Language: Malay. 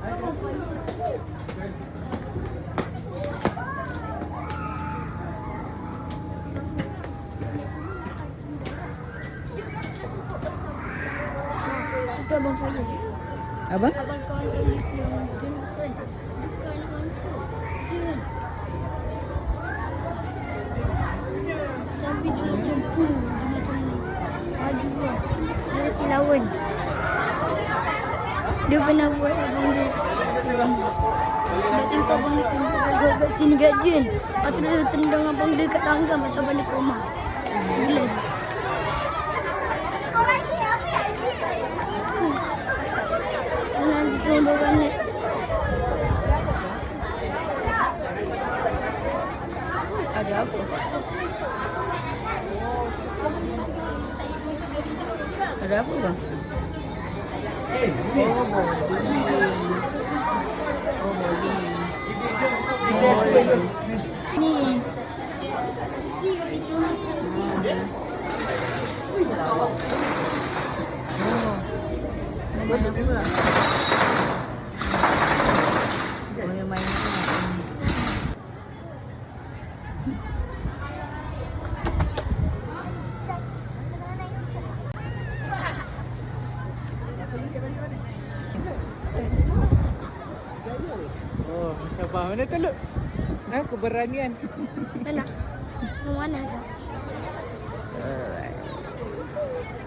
Itu abang saya. Apa? Abang kawan unik yang Johnson. Bukan hantu. Dia. Tapi dia macam cool. Dia macam maju lah. Dia mesti lawan. Dia pernah buat abang dia. Dia tengok abang dia tengok kat sini kat Jun. Lepas tu dia tendang abang dia kat tangga. Lepas tu abang dia koma. 9. Nanti semua banyak. Ada apa? Ada apa bang? Oh boleh. Ni. Mana pula? Boleh main ni. Oh, sabar. Mana tu, Luk? Keberanian. Mana? Mana tu?